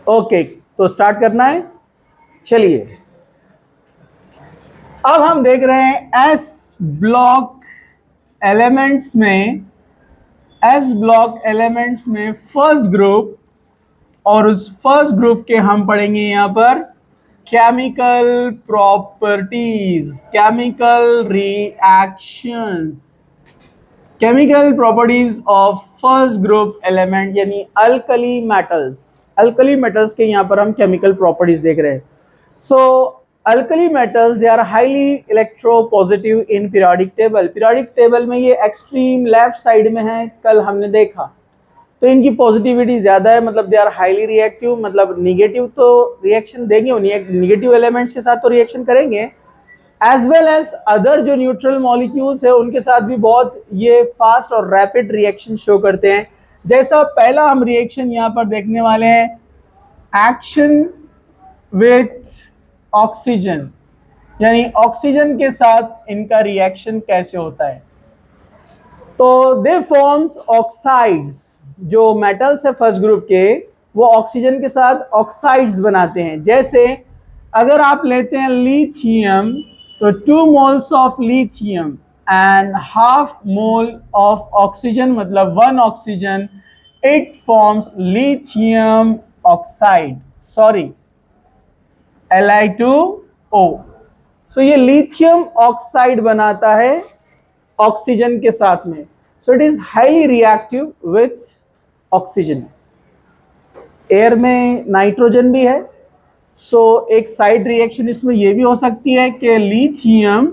Okay, तो start करना है। चलिए, अब हम देख रहे हैं एस ब्लॉक एलिमेंट्स में फर्स्ट ग्रुप, और उस फर्स्ट ग्रुप के हम पढ़ेंगे यहां पर chemical properties, chemical properties of first group element यानी अल्कली मेटल्स के यहां पर हम केमिकल प्रॉपर्टीज देख रहे हैं। So alkali metals they are highly electropositive in periodic table में ये एक्सट्रीम लेफ्ट साइड में है, कल हमने देखा। तो इनकी पॉजिटिविटी ज्यादा है, मतलब दे आर हाईली रिएक्टिव, मतलब निगेटिव तो रिएक्शन देंगे, निगेटिव एलिमेंट्स के साथ तो रिएक्शन करेंगे, एज वेल एज अदर जो न्यूट्रल मॉलिक्यूल्स है उनके साथ भी बहुत ये फास्ट और रैपिड रिएक्शन शो करते हैं। जैसा पहला हम रिएक्शन यहां पर देखने वाले हैं, एक्शन विथ ऑक्सीजन, यानी ऑक्सीजन के साथ इनका रिएक्शन कैसे होता है। तो दे फॉर्म्स ऑक्साइड्स, जो मेटल्स है फर्स्ट ग्रुप के वो ऑक्सीजन के साथ ऑक्साइड्स बनाते हैं। जैसे अगर आप लेते हैं लिथियम, तो 2 moles of lithium and half mole of oxygen, मतलब 1 oxygen, it forms lithium oxide, sorry Li2O। सो ये लिथियम ऑक्साइड बनाता है ऑक्सीजन के साथ में। So it is highly reactive with oxygen. Air में नाइट्रोजन भी है, सो एक साइड रिएक्शन इसमें यह भी हो सकती है कि लिथियम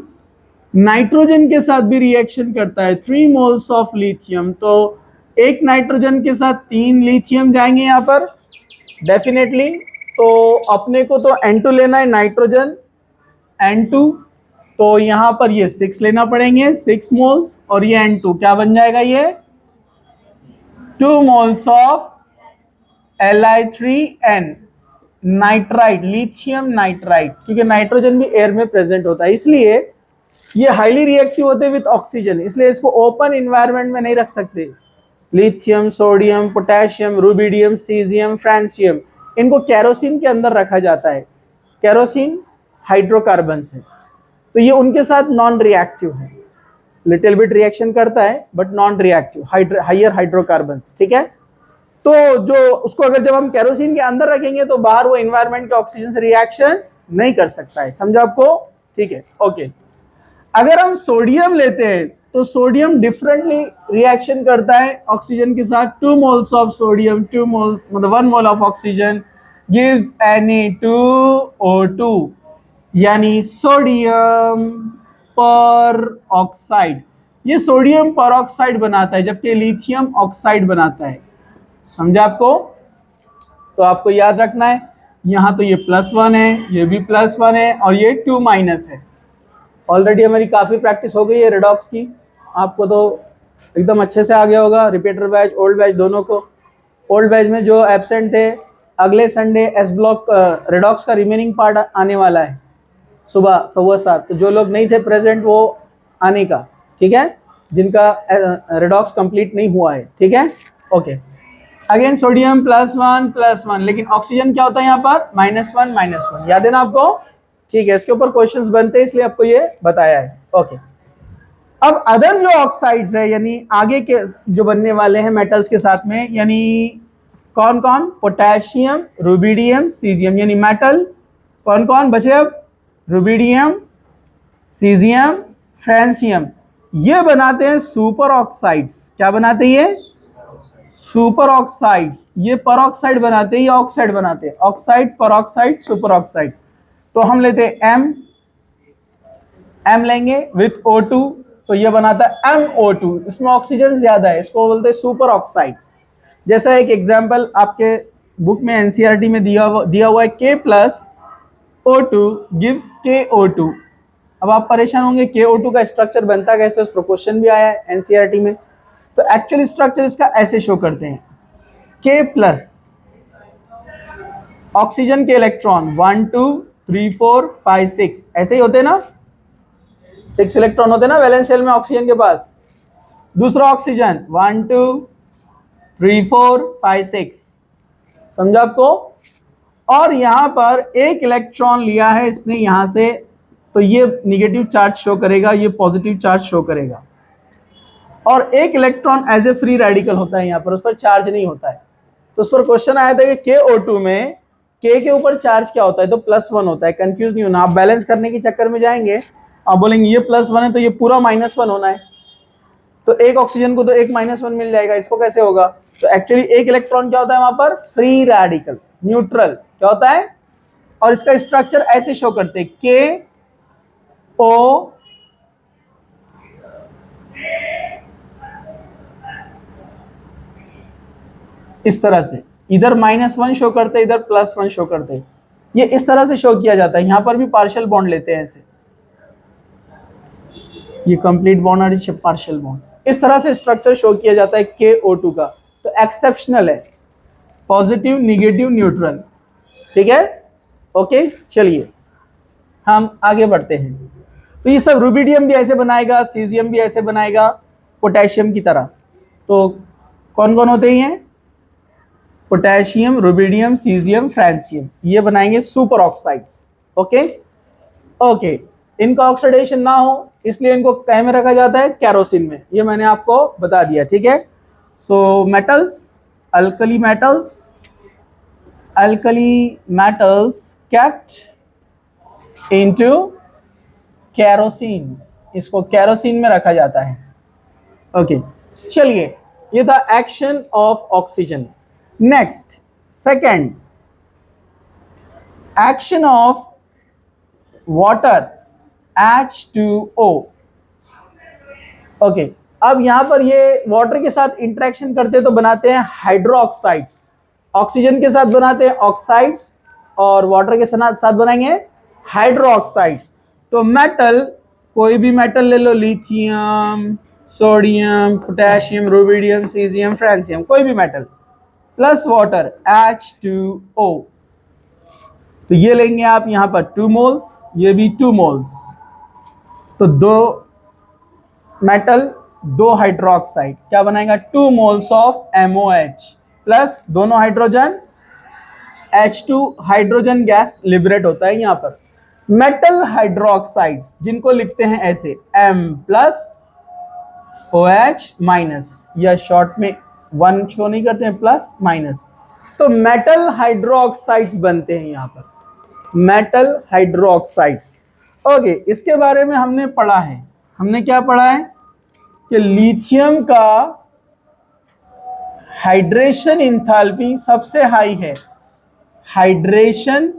नाइट्रोजन के साथ भी रिएक्शन करता है। 3 मोल्स ऑफ लिथियम, तो एक नाइट्रोजन के साथ 3 लिथियम जाएंगे यहां पर डेफिनेटली। तो अपने को तो N2 लेना है, नाइट्रोजन N2, तो यहां पर ये 6 लेना पड़ेंगे, 6 मोल्स, और ये N2 क्या बन जाएगा, ये 2 moles of Li3N nitride, lithium nitride, क्योंकि नाइट्रोजन भी एयर में प्रेजेंट होता है, इसलिए ये हाईली रिएक्टिव होते हैं विद ऑक्सीजन, इसलिए इसको ओपन इन्वायरमेंट में नहीं रख सकते। Lithium, sodium, potassium, rubidium, caesium, francium, इनको केरोसिन के अंदर रखा जाता है। केरोसिन हाइड्रोकार्बन्स है, तो ये उनके साथ नॉन रिएक्टिव है, लिटिल बिट रिएक्शन करता है but non reactive, higher hydrocarbons, ठीक है। तो जो उसको अगर जब हम केरोसिन के अंदर रखेंगे तो बाहर वो एनवायरनमेंट के ऑक्सीजन से रिएक्शन नहीं कर सकता है, समझा आपको, ठीक है, ओके। अगर हम सोडियम लेते हैं तो सोडियम डिफरेंटली रिएक्शन करता है ऑक्सीजन के साथ। 2 मोल्स ऑफ सोडियम, 2 मोल मतलब 1 mole of oxygen gives Na2O2, यानी सोडियम पर ऑक्साइड। ये सोडियम पर ऑक्साइड बनाता है जबकि लिथियम ऑक्साइड बनाता है, समझा आपको। तो आपको याद रखना है, यहां तो ये +1 है, ये भी +1 है, और ये 2 माइनस है। ऑलरेडी हमारी काफ़ी प्रैक्टिस हो गई है रेडॉक्स की, आपको तो एकदम अच्छे से आ गया होगा, रिपीटर बैच ओल्ड बैच दोनों को। ओल्ड बैच में जो एब्सेंट थे, अगले संडे एस ब्लॉक रेडॉक्स का रिमेनिंग पार्ट आने वाला है सुबह 7:15, तो जो लोग नहीं थे प्रेजेंट वो आने का, ठीक है, जिनका रेडॉक्स कंप्लीट नहीं हुआ है, ठीक है, ओके। अगेन सोडियम +1, लेकिन ऑक्सीजन क्या होता है यहाँ पर, -1, याद है ना आपको, ठीक है। इसके ऊपर क्वेश्चंस बनते हैं इसलिए आपको ये बताया है, ओके। अब अदर जो ऑक्साइड्स है, यानी आगे के जो बनने वाले हैं मेटल्स के साथ में, यानी कौन कौन, पोटेशियम, रुबिडियम, सीजियम, यानी मेटल कौन कौन बचे अब, रुबिडियम, सीजियम, फ्रांसियम, ये बनाते हैं सुपर ऑक्साइड्स। क्या बनाते हैं ये, सुपर ऑक्साइड्स। ये पर ऑक्साइड बनाते हैं या ऑक्साइड बनाते हैं, ऑक्साइड, पर ऑक्साइड, सुपर ऑक्साइड। तो हम लेते हैं M लेंगे विथ O2, तो ये बनाता है MO2, इसमें ऑक्सीजन ज्यादा है, इसको बोलते हैं सुपर ऑक्साइड। जैसा एक एग्जांपल आपके बुक में एनसीईआरटी में दिया हुआ है, K+O2 गिव्स KO2। अब आप परेशान होंगे KO2 का स्ट्रक्चर बनता कैसे, उस पर क्वेश्चन भी आया है एनसीईआरटी में। तो एक्चुअली स्ट्रक्चर इसका ऐसे शो करते हैं, K+, ऑक्सीजन के इलेक्ट्रॉन 1 2 3 4 5 6 ऐसे ही होते ना, 6 इलेक्ट्रॉन होते ना वैलेंस शेल में ऑक्सीजन के पास। दूसरा ऑक्सीजन 1 2 3 4 5 6 समझा आपको। और यहां पर एक इलेक्ट्रॉन लिया है इसने यहां से, तो ये निगेटिव चार्ज शो करेगा, ये पॉजिटिव चार्ज शो करेगा। और एक electron as a free radical होता है, यहां पर उस पर चार्ज नहीं होता है। तो उस पर क्वेश्चन आया था कि KO2 में K के ऊपर चार्ज क्या होता है, तो +1 होता है। कंफ्यूज नहीं होना, आप बैलेंस करने के चक्कर में जाएंगे, आप बोलेंगे ये +1 है तो ये पूरा -1 होना है, तो एक ऑक्सीजन को तो एक -1 मिल जाएगा, इसको कैसे होगा। तो एक्चुअली एक इलेक्ट्रॉन क्या होता है वहां पर, फ्री रेडिकल, न्यूट्रल क्या होता है। और इसका स्ट्रक्चर ऐसे शो करते हैं, KO इस तरह से, इधर -1 शो करते, इधर +1 शो करते, ये इस तरह से शो किया जाता है। यहां पर भी पार्शियल बॉन्ड लेते हैं ऐसे, ये कंप्लीट बॉन्ड और ये पार्शियल बॉन्ड, इस तरह से स्ट्रक्चर शो किया जाता है KO2 का। तो एक्सेप्शनल है, पॉजिटिव निगेटिव न्यूट्रल, ठीक है। ओके, चलिए हम आगे बढ़ते हैं। तो ये सब रुबिडियम भी ऐसे बनाएगा, सीजियम भी ऐसे बनाएगा, पोटेशियम की तरह। तो कौन कौन होते हैं, पोटेशियम, रुबिडियम, सीजियम, फ्रांसियम, ये बनाएंगे सुपर ऑक्साइड्स। ओके ओके, इनका ऑक्सीडेशन ना हो इसलिए इनको क्या में रखा जाता है, केरोसिन में, ये मैंने आपको बता दिया, ठीक है। So metals, alkali metals kept into kerosene, इसको केरोसिन में रखा जाता है। ओके, चलिए, ये था action of oxygen. Next, second, action of water, H2O। Okay, अब यहां पर ये वाटर के साथ इंटरेक्शन करते तो बनाते हैं हाइड्रोक्साइड्स, ऑक्सीजन के साथ बनाते हैं ऑक्साइड्स और वाटर के साथ बनाएंगे हाइड्रोक्साइड्स। तो मेटल, कोई भी मेटल ले लो, lithium, sodium, potassium, rubidium, caesium, francium, कोई भी मेटल प्लस वाटर H2O। तो ये लेंगे आप यहां पर 2 मोल्स, ये भी 2 मोल्स, तो 2 मेटल 2 हाइड्रोक्साइड क्या बनाएगा, 2 मोल्स ऑफ MOH प्लस दोनों hydrogen H2, hydrogen gas liberate होता है यहां पर। मेटल हाइड्रोक्साइड्स जिनको लिखते हैं ऐसे M+OH-, या शॉर्ट में 1 शो नहीं करते हैं, +-। तो मेटल हाइड्रोक्साइड्स बनते हैं यहां पर, मेटल हाइड्रोक्साइड्स। ओके, इसके बारे में हमने पढ़ा है, हमने क्या पढ़ा है कि लिथियम का हाइड्रेशन इंथैल्पी सबसे हाई है, हाइड्रेशन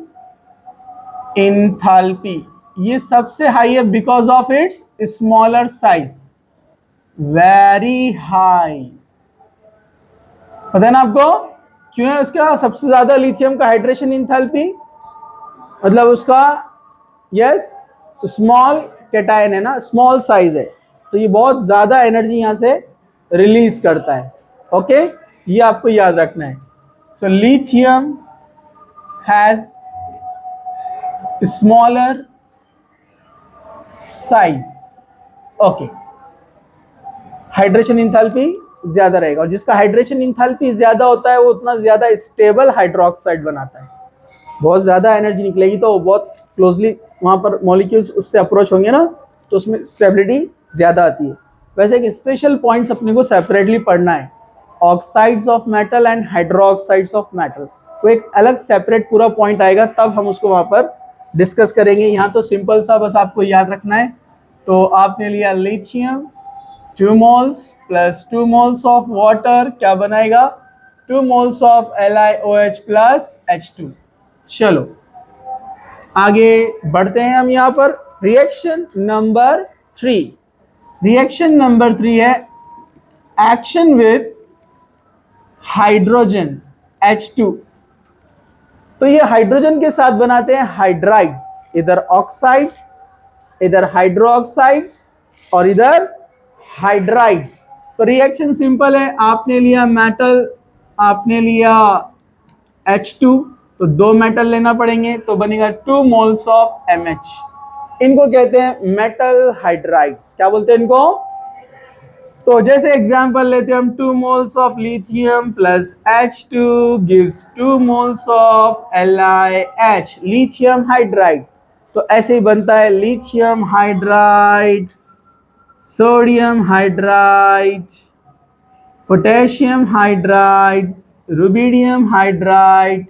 इंथैल्पी ये सबसे हाई है because of its smaller size, very high. पता है ना आपको क्यों है उसका सबसे ज्यादा लिथियम का हाइड्रेशन इंथैल्पी, मतलब उसका यस स्मॉल कैटायन है ना, स्मॉल साइज है, तो ये बहुत ज्यादा एनर्जी यहां से रिलीज करता है। ओके, ये आपको याद रखना है। So lithium has smaller size. Okay, hydration enthalpy ज्यादा रहेगा, और जिसका हाइड्रेशन इंथैल्पी ज्यादा होता है वो उतना ज्यादा स्टेबल हाइड्रोक्साइड बनाता है। बहुत ज्यादा एनर्जी निकलेगी तो बहुत क्लोजली वहां पर मॉलिक्यूल्स उससे अप्रोच होंगे ना, तो उसमें स्टेबिलिटी ज्यादा आती है। वैसे एक स्पेशल पॉइंट्स अपने को सेपरेटली पढ़ना है, oxides of metal and hydroxides of metal, तो एक अलग सेपरेट पूरा पॉइंट आएगा, तब हम उसको वहां पर डिस्कस करेंगे। यहाँ तो सिंपल सा बस आपको याद रखना है। तो आपने लिया lithium 2 moles plus 2 moles of water क्या बनाएगा, 2 moles of LiOH plus H2। चलो आगे बढ़ते हैं हम यहाँ पर। रिएक्शन नंबर 3, रिएक्शन नंबर 3 है एक्शन विथ हाइड्रोजन H2। तो ये हाइड्रोजन के साथ बनाते हैं हाइड्राइड्स, इधर ऑक्साइड्स, इधर हाइड्रोक्साइड्स और इधर हाइड्राइड्स। तो रिएक्शन सिंपल है, आपने लिया मेटल, आपने लिया H2, तो 2 मेटल लेना पड़ेंगे, तो बनेगा 2 मोल्स ऑफ MH। इनको कहते हैं मेटल हाइड्राइड्स। क्या बोलते हैं इनको, तो जैसे एग्जांपल लेते हैं हम 2 moles of lithium plus H2 gives 2 moles of LiH lithium hydride. तो ऐसे ही बनता है lithium hydride, sodium hydride, potassium hydride, rubidium hydride,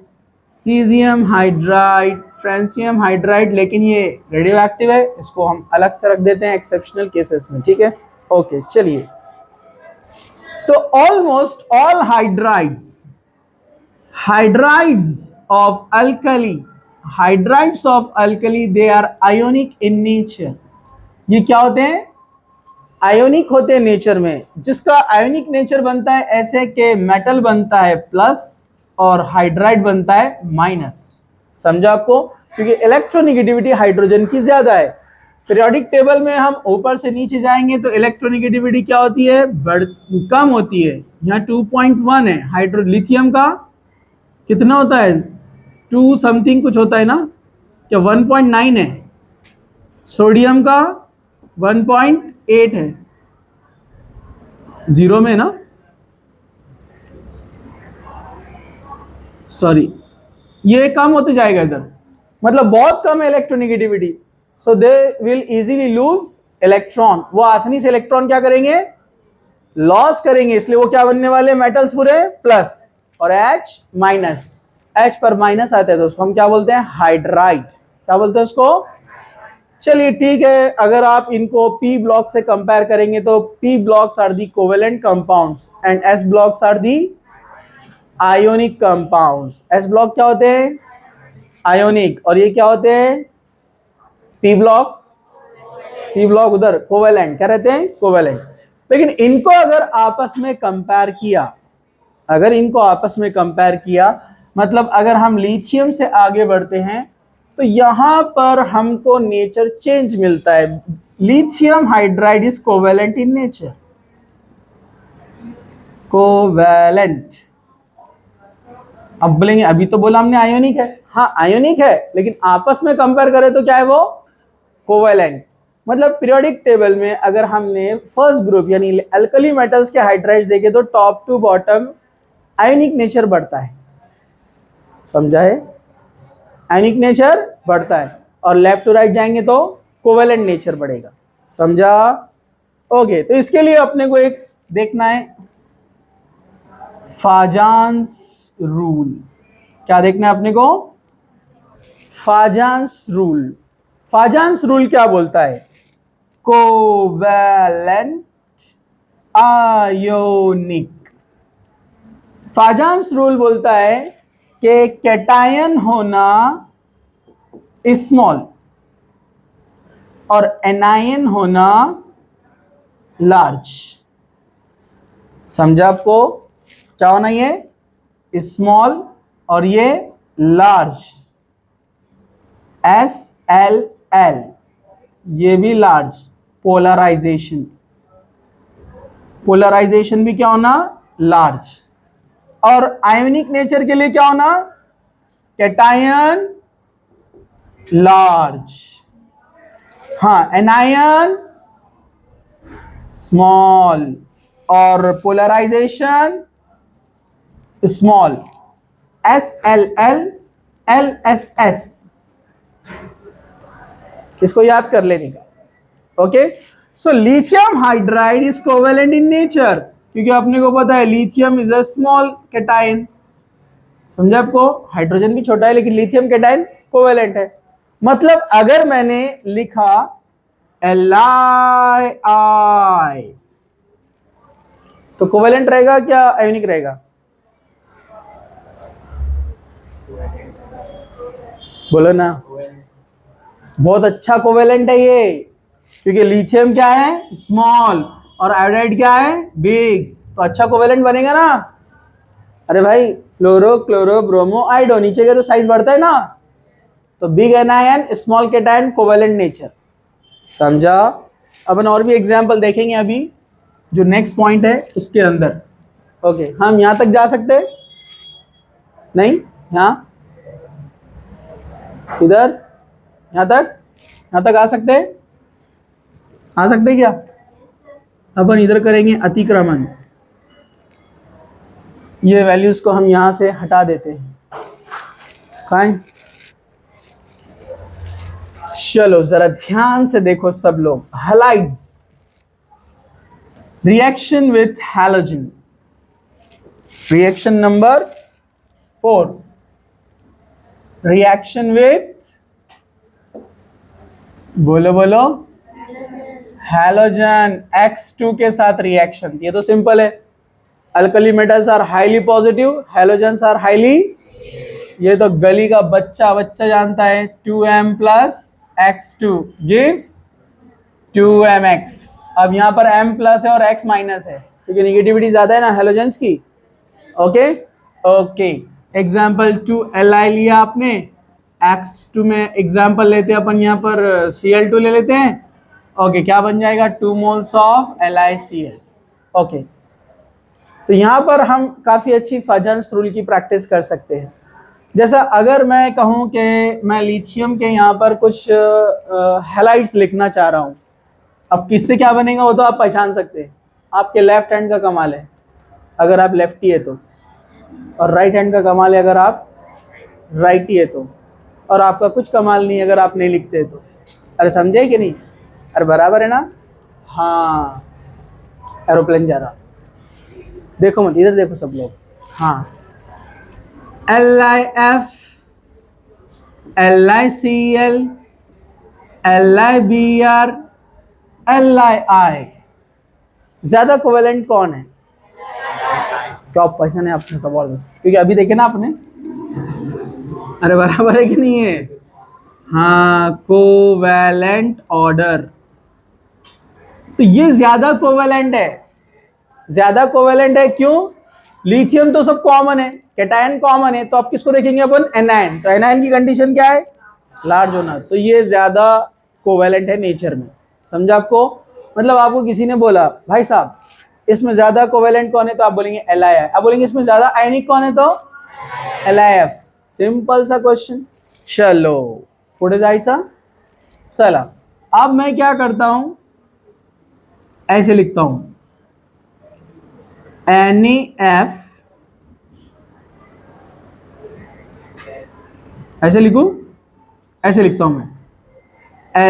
caesium hydride, francium hydride. लेकिन ये रेडियो एक्टिव है, इसको हम अलग से रख देते हैं एक्सेप्शनल केसेस में, ठीक है। ओके चलिए, तो almost all hydrides of alkali they are ionic in nature. ये क्या होते हैं? आयोनिक होते हैं नेचर में। जिसका आयोनिक नेचर बनता है ऐसे के मेटल बनता है प्लस और हाइड्राइड बनता है माइनस। समझा आपको? क्योंकि इलेक्ट्रोनिगेटिविटी हाइड्रोजन की ज्यादा है। पीरियोडिक टेबल में हम ऊपर से नीचे जाएंगे तो इलेक्ट्रोनिगेटिविटी क्या होती है? कम होती है। यहाँ 2.1 है, लिथियम का कितना होता है? 2 समथिंग कुछ होता है ना, क्या 1.9 है? सोडियम का 1.8 है, जीरो में ना, सॉरी, ये कम होते जाएगा इधर, मतलब बहुत कम है electronegativity. So they will easily loose electron. वो आसानी से इलेक्ट्रॉन क्या करेंगे? लॉस करेंगे। इसलिए वो क्या बनने वाले? मेटल्स पूरे प्लस और H माइनस। H पर माइनस आता है तो उसको हम क्या बोलते हैं? हाइड्राइड। क्या बोलते हैं उसको? चलिए ठीक है, अगर आप इनको P ब्लॉक से कंपेयर करेंगे तो P blocks are the covalent compounds and S blocks are the ionic compounds. S block क्या होते हैं? आयोनिक। और ये क्या होते हैं? P ब्लॉक उधर कोवेलेंट। क्या रहते हैं? कोवेलेंट। लेकिन इनको अगर आपस में कंपेयर किया, मतलब अगर हम लिथियम से आगे बढ़ते हैं तो यहां पर हमको नेचर चेंज मिलता है। Lithium hydride is covalent in nature, covalent. अब बोलेंगे अभी तो बोला हमने आयोनिक है। हाँ आयोनिक है, लेकिन आपस में कंपेयर करें तो क्या है वो? कोवेलेंट। मतलब पीरियोडिक टेबल में अगर हमने फर्स्ट ग्रुप यानी अल्कली मेटल्स के हाइड्राइड्स देखे तो top to bottom ionic nature बढ़ता है। समझा है? आयोनिक नेचर बढ़ता है और लेफ्ट टू राइट जाएंगे तो कोवेलेंट नेचर बढ़ेगा। समझा? ओके, तो इसके लिए अपने को एक देखना है फाजान्स रूल। क्या देखना है अपने को? फाजान्स रूल। फाजान्स रूल क्या बोलता है? Covalent ionic. फाजान्स रूल बोलता है कि कैटायन होना स्मॉल और एनायन होना लार्ज। समझा आपको? क्या होना? ये स्मॉल और ये लार्ज, SLL। ये भी लार्ज। पोलराइजेशन भी क्या होना? लार्ज। और आयोनिक नेचर के लिए क्या होना? कैटायन लार्ज, हाँ एनायन स्मॉल और पोलराइजेशन स्मॉल, SLL LSS। इसको याद कर लेने का। Okay, so lithium hydride is covalent in nature, क्योंकि अपने को पता है lithium is a small cation. समझा आपको? हाइड्रोजन भी छोटा है लेकिन लिथियम कैटायन कोवेलेंट है। मतलब अगर मैंने लिखा LiI तो कोवेलेंट रहेगा क्या आयोनिक रहेगा? बोलो ना। बहुत अच्छा कोवेलेंट है ये, क्योंकि लिथियम क्या है? स्मॉल और आयोडाइड क्या है? बिग। तो अच्छा कोवेलेंट बनेगा ना। अरे भाई फ्लोरो क्लोरो ब्रोमो आइडो, नीचे का तो साइज बढ़ता है ना, तो big anion small cation covalent nature. समझा? अपन और भी एग्जांपल देखेंगे अभी जो नेक्स्ट पॉइंट है उसके अंदर। ओके, हम यहां तक जा सकते हैं? नहीं, यहां, इधर, यहां तक आ सकते हैं? आ सकते हैं क्या? अपन इधर करेंगे अतिक्रमण, ये वैल्यूज को हम यहां से हटा देते हैं। कहाँ? चलो जरा ध्यान से देखो सब लोग। Halides, reaction with halogen, reaction number 4, reaction with, बोलो बोलो, हैलोजन, X2 के साथ रिएक्शन। ये तो सिंपल है, alkali metals are highly positive, halogens are highly, ये तो गली का बच्चा जानता है। 2m plus X2 gives 2mx। अब यहाँ पर m प्लस है और x माइनस है क्योंकि निगेटिविटी ज्यादा है ना हैलोजेंस की। ओके ओके, एग्जाम्पल 2Li लिया आपने, X2 में एग्जाम्पल लेते हैं अपन, यहाँ पर Cl2 ले लेते हैं। ओके, क्या बन जाएगा? 2 मोल्स ऑफ LiCl। ओके, तो यहाँ पर हम काफी अच्छी फाजन्स रूल की प्रैक्टिस कर सकते हैं। जैसा अगर मैं कहूँ कि मैं लिथियम के यहाँ पर कुछ हैलाइड्स लिखना चाह रहा हूँ, अब किससे क्या बनेगा वो तो आप पहचान सकते हैं। आपके लेफ्ट हैंड का कमाल है अगर आप लेफ्टी है तो, और राइट हैंड का कमाल है अगर आप राइटी है तो, और आपका कुछ कमाल नहीं अगर आप नहीं लिखते तो। अरे समझे कि नहीं? अरे बराबर है ना? हाँ, एरोप्लेन जा रहा, देखो मत, इधर देखो सब लोग। हाँ, LiF, LiCl, LiBr, Li, ज्यादा कोवेलेंट कौन है? क्या क्वेश्चन है आपने जबरदस्त, क्योंकि अभी देखे ना आपने। अरे बराबर है कि नहीं है? हाँ, कोवेलेंट ऑर्डर, तो ये ज्यादा कोवेलेंट है। ज्यादा कोवेलेंट है क्यों? लिथियम तो सब कॉमन है, कैटायन कॉमन है, तो आप किसको देखेंगे अपन? एनायन। तो एनायन की कंडीशन क्या है? लार्ज होना। तो ये ज्यादा कोवेलेंट है नेचर में। समझा आपको? मतलब आपको किसी ने बोला भाई साहब इसमें ज्यादा कोवेलेंट कौन है, तो आप बोलेंगे Li। आप बोलेंगे इसमें ज्यादा आयनिक कौन है, तो LiF। सिंपल सा क्वेश्चन। चलो पुढे जायचा। चला, अब मैं क्या करता हूं, ऐसे लिखता हूं NaF, ऐसे लिखूं, ऐसे लिखता हूं मैं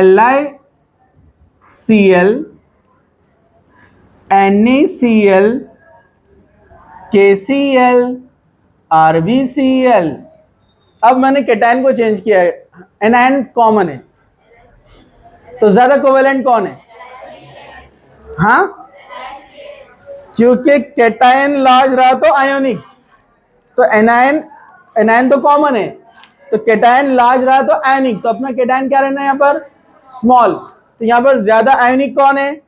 LiCl, NaCl, KCl, RbCl। अब मैंने कैटायन को चेंज किया है, एनायन कॉमन है, तो ज्यादा कोवेलेंट कौन है? हाँ, क्योंकि कैटायन लार्ज रहा तो आयोनिक, तो एनायन तो कॉमन है, तो कैटायन लार्ज रहा तो आयोनिक, तो अपना कैटायन क्या रहना है यहाँ पर? स्मॉल। तो यहाँ पर ज्यादा आयोनिक कौन है?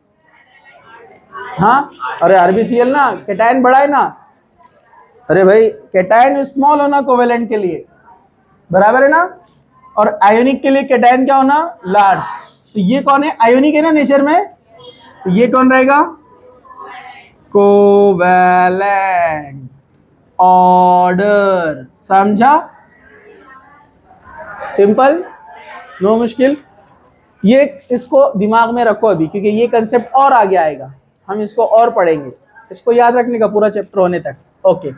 हाँ, अरे RbCl ना, कैटायन बड़ा है ना। अरे भाई कैटायन स्मॉल होना कोवेलेंट के लिए, बराबर है ना, और आयोनिक के लिए कैटायन क्या होना? लार्ज। तो ये कौन है? आयोनिक है ना नेचर में, तो ये कौन रहेगा? Covalent order. समझा? सिंपल, नो मुश्किल। ये इसको दिमाग में रखो अभी, क्योंकि ये कंसेप्ट और आगे आएगा, हम इसको और पढ़ेंगे, इसको याद रखने का पूरा चैप्टर होने तक। ओके,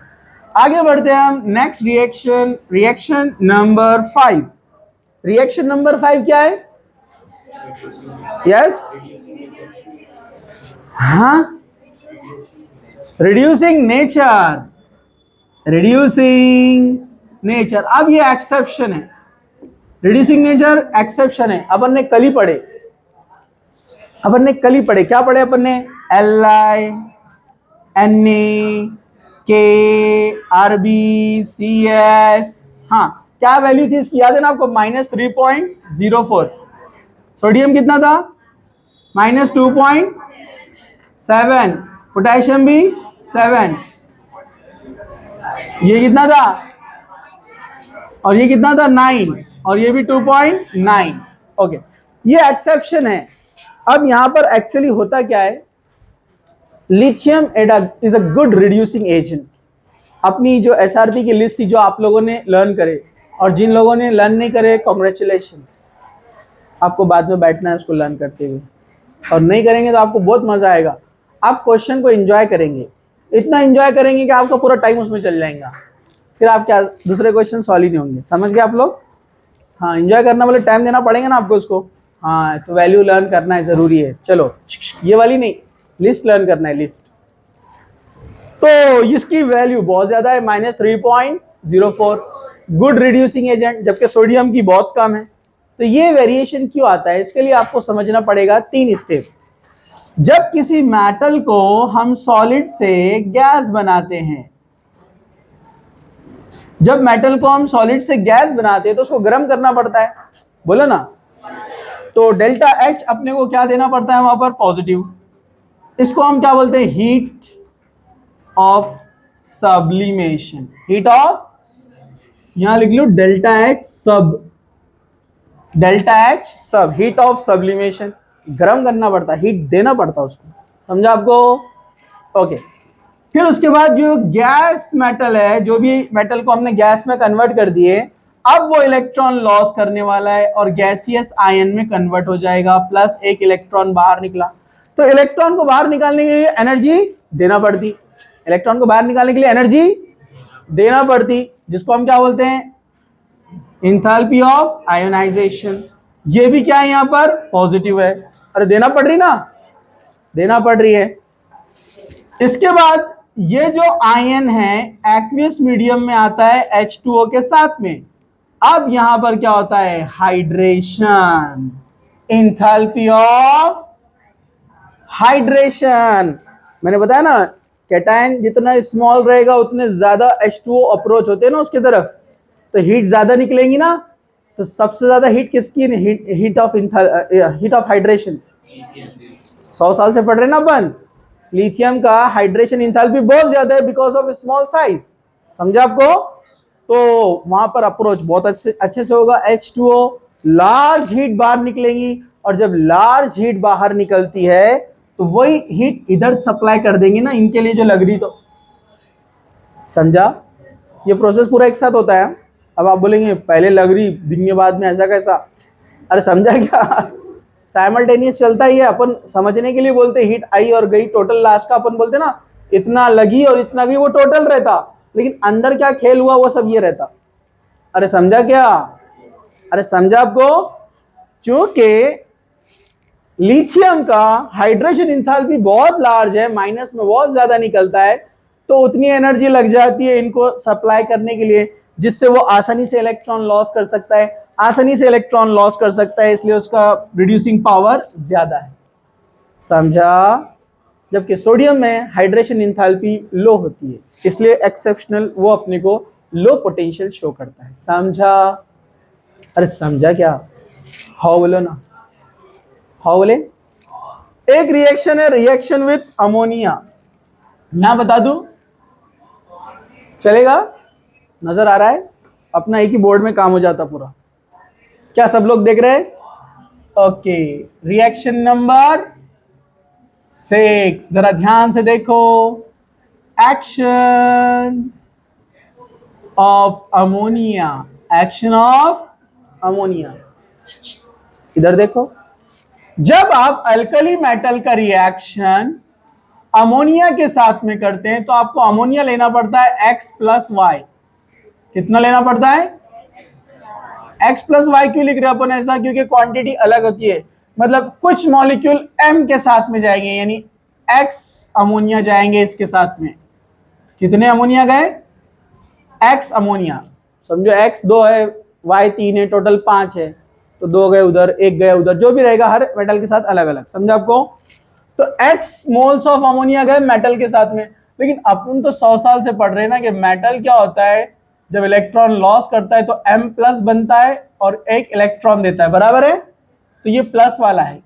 आगे बढ़ते हैं हम। Next reaction, reaction number 5। Reaction number 5 क्या है? यस, हाँ, रिड्यूसिंग नेचर, रिड्यूसिंग नेचर। अब ये एक्सेप्शन है, रिड्यूसिंग नेचर एक्सेप्शन है। अपन ने कल ही पढ़े, क्या पढ़े अपन ने? Li, Na, K, Rb, Cs। हाँ, क्या वैल्यू थी इसकी याद है ना आपको? -3.04। सोडियम कितना था? -2.7। पोटेशियम भी 7। ये कितना था? और ये कितना था? 9। और ये भी 2.9। ओके, ये एक्सेप्शन है। अब यहां पर एक्चुअली होता क्या है, lithium is a good reducing agent. अपनी जो SRP की लिस्ट थी जो आप लोगों ने लर्न करे, और जिन लोगों ने लर्न नहीं करे कॉन्ग्रेचुलेशन, आपको बाद में बैठना है उसको लर्न करते हुए, और नहीं करेंगे तो आपको बहुत मजा आएगा। आप क्वेश्चन को एंजॉय करेंगे, इतना एंजॉय करेंगे कि आपका पूरा टाइम उसमें चल जाएगा, फिर आप क्या दूसरे क्वेश्चन सॉल्व ही नहीं होंगे। समझ गए आप लोग? हाँ, एंजॉय करना बोले टाइम देना पड़ेगा ना आपको उसको। हाँ, तो वैल्यू लर्न करना है, जरूरी है। चलो, ये वाली नहीं, लिस्ट लर्न करना है, लिस्ट। तो इसकी वैल्यू बहुत ज्यादा है, -3.04, गुड रिड्यूसिंग एजेंट, जबकि सोडियम की बहुत कम है। तो ये वेरिएशन क्यों आता है, इसके लिए आपको समझना पड़ेगा 3 स्टेप। जब किसी मेटल को हम सॉलिड से गैस बनाते हैं, जब मेटल को हम सॉलिड से गैस बनाते हैं तो उसको गर्म करना पड़ता है, बोलो ना। तो डेल्टा एच अपने को क्या देना पड़ता है वहां पर, पॉजिटिव। इसको हम क्या बोलते हैं, heat of sublimation. Heat of, यहां लिख लो डेल्टा एच सब, डेल्टा एच सब, हीट ऑफ सब्लिमेशन। गर्म करना पड़ता है, हीट देना पड़ता है उसको। समझा आपको? ओके। फिर उसके बाद जो गैस मेटल है, जो भी मेटल को हमने गैस में कन्वर्ट कर दिए, अब वो इलेक्ट्रॉन लॉस करने वाला है और गैसियस आयन में कन्वर्ट हो जाएगा, प्लस एक इलेक्ट्रॉन बाहर निकला। तो इलेक्ट्रॉन को बाहर निकालने के लिए एनर्जी देना पड़ती, इलेक्ट्रॉन को बाहर निकालने के लिए एनर्जी देना पड़ती, जिसको हम क्या बोलते हैं, इंथैल्पी ऑफ आयोनाइजेशन। ये भी क्या है, यहां पर पॉजिटिव है। अरे देना पड़ रही ना, देना पड़ रही है। इसके बाद ये जो आयन है एक्वियस मीडियम में आता है H2O के साथ में। अब यहां पर क्या होता है, हाइड्रेशन, इंथैल्पी ऑफ हाइड्रेशन। मैंने बताया ना, कैटायन जितना स्मॉल रहेगा उतने ज्यादा H2O अप्रोच होते हैं ना उसकी तरफ, तो हीट ज्यादा निकलेंगी ना। तो सबसे ज्यादा हीट किसकी, हीट ऑफ हाइड्रेशन। 100 साल से पढ़ रहे ना अपन, लिथियम का हाइड्रेशन इंथैल्पी बहुत ज्यादा है बिकॉज ऑफ स्मॉल साइज। समझा आपको? तो वहां पर अप्रोच बहुत अच्छे से होगा। H2O, लार्ज हीट बाहर निकलेंगी, और जब लार्ज हीट बाहर निकलती है तो वही हीट इधर सप्लाई कर देंगे ना इनके लिए जो लग रही। तो समझा? ये प्रोसेस पूरा एक साथ होता है। अब आप बोलेंगे पहले लग रही दिन के बाद में ऐसा कैसा, अरे समझा क्या, साइमल्टेनियस चलता ही है। अपन समझने के लिए बोलते हीट आई और गई, टोटल लास्ट का अपन बोलते ना इतना लगी और इतना गई, वो टोटल रहता, लेकिन अंदर क्या खेल हुआ वो सब ये रहता। अरे समझा क्या, अरे समझा आपको? चूंकि लिथियम का हाइड्रेशन इंथैल्पी बहुत लार्ज है, माइनस में बहुत ज्यादा निकलता है, तो उतनी एनर्जी लग जाती है इनको सप्लाई करने के लिए, जिससे वो आसानी से इलेक्ट्रॉन लॉस कर सकता है, आसानी से इलेक्ट्रॉन लॉस कर सकता है, इसलिए उसका रिड्यूसिंग पावर ज्यादा है। समझा? जबकि सोडियम में हाइड्रेशन इंथैल्पी लो होती है, इसलिए एक्सेप्शनल वो अपने को लो पोटेंशियल शो करता है। समझा? अरे समझा क्या, हाउ बोलो ना, हाउ बोले। एक रिएक्शन है, रिएक्शन विथ अमोनिया। यहां बता दूं, चलेगा? नजर आ रहा है? अपना एक ही बोर्ड में काम हो जाता पूरा। क्या सब लोग देख रहे हैं? ओके, रिएक्शन नंबर 6, जरा ध्यान से देखो। Action of ammonia, action of ammonia. इधर देखो, जब आप अल्कली मेटल का रिएक्शन अमोनिया के साथ में करते हैं तो आपको अमोनिया लेना पड़ता है X + Y। कितना लेना पड़ता है? X + Y। क्यों लिख रहे हैं अपन ऐसा? क्योंकि क्वांटिटी अलग होती है, मतलब कुछ मॉलिक्यूल M के साथ में जाएंगे, यानी X अमोनिया जाएंगे इसके साथ में। कितने अमोनिया गए? X अमोनिया, समझो X 2 है, Y 3 है, टोटल 5 है, तो 2 गए उधर, 1 गया उधर, जो भी रहेगा हर मेटल के साथ अलग अलग। समझा आपको? तो X मोल्स ऑफ अमोनिया गए मेटल के साथ में। लेकिन अपन तो 100 साल से पढ़ रहे हैं ना कि मेटल क्या होता है, जब इलेक्ट्रॉन लॉस करता है तो M+ बनता है और एक इलेक्ट्रॉन देता है, बराबर है? तो ये प्लस वाला है,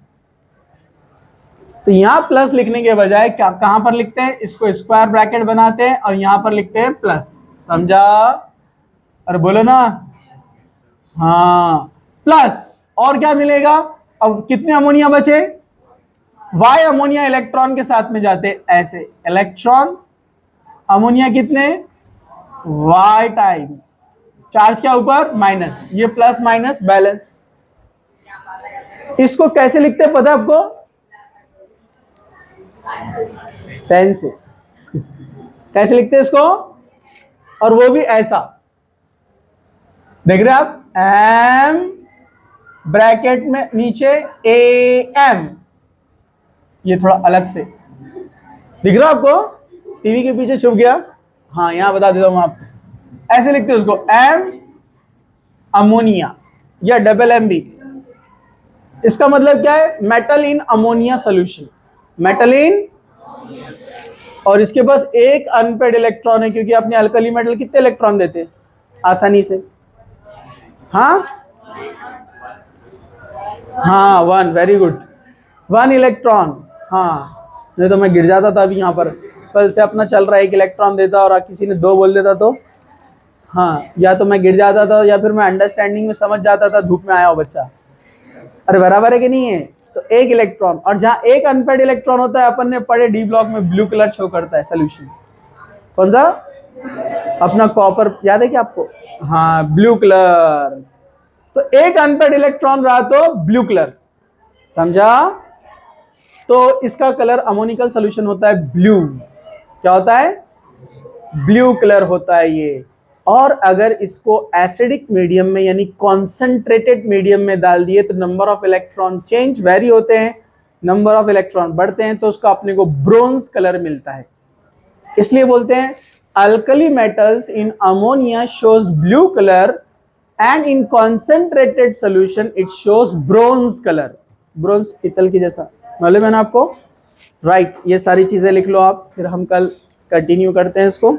तो यहां प्लस लिखने के बजाय क्या कहां पर लिखते हैं, इसको स्क्वायर ब्रैकेट बनाते हैं और यहां पर लिखते हैं प्लस। समझा? अरे बोलो ना, हाँ प्लस। और क्या मिलेगा? अब कितने अमोनिया बचे? Y अमोनिया इलेक्ट्रॉन के साथ में जाते ऐसे, इलेक्ट्रॉन अमोनिया कितने, Y टाइम चार्ज क्या ऊपर माइनस, ये प्लस माइनस बैलेंस। इसको कैसे लिखते हैं पता है आपको? पेन से। कैसे लिखते हैं इसको? और वो भी ऐसा, देख रहे हैं आप, एम ब्रैकेट में नीचे ए एम, ये थोड़ा अलग से दिख रहा आपको, टीवी के पीछे छुप गया। हाँ यहां बता देता हूं आपको, ऐसे लिखते हैं उसको, एम अमोनिया या डबल एम बी। इसका मतलब क्या है? Metal in ammonia solution, metal इन, और इसके पास एक अनपेड इलेक्ट्रॉन है, क्योंकि अपने अल्कली मेटल कितने इलेक्ट्रॉन देते हैं आसानी से? हाँ हाँ, one, very good, one electron. हाँ, नहीं तो मैं गिर जाता था अभी यहाँ पर, कल से अपना चल रहा है, एक इलेक्ट्रॉन देता और किसी ने दो बोल देता तो, हाँ, या तो मैं गिर जाता था या फिर मैं अंडरस्टैंडिंग में समझ जाता था धूप में आया हो बच्चा। अरे बराबर है कि नहीं है? तो एक इलेक्ट्रॉन, और जहां एक अनपेड इलेक्ट्रॉन होता है, अपन ने पढ़े डी ब्लॉक में, ब्लू कलर शो करता है सोल्यूशन। कौन सा? अपना कॉपर, याद है क्या आपको? हाँ, ब्लू कलर। तो एक अनपेड इलेक्ट्रॉन रहा तो ब्लू कलर, समझा? तो इसका कलर अमोनिकल सोल्यूशन होता है ब्लू। क्या होता है? ब्लू कलर होता है ये। और अगर इसको एसिडिक मीडियम में यानी कॉन्सेंट्रेटेड मीडियम में डाल दिए तो number of electron change, very होते हैं, नंबर ऑफ इलेक्ट्रॉन बढ़ते हैं, तो उसका अपने को ब्रोंज कलर मिलता है। इसलिए बोलते हैं alkali metals in ammonia shows blue colour and in concentrated solution it shows bronze colour. Bronze पीतल की जैसा, मालूम है ना आपको? राइट, ये सारी चीजें लिख लो आप, फिर हम कल कंटिन्यू करते हैं इसको।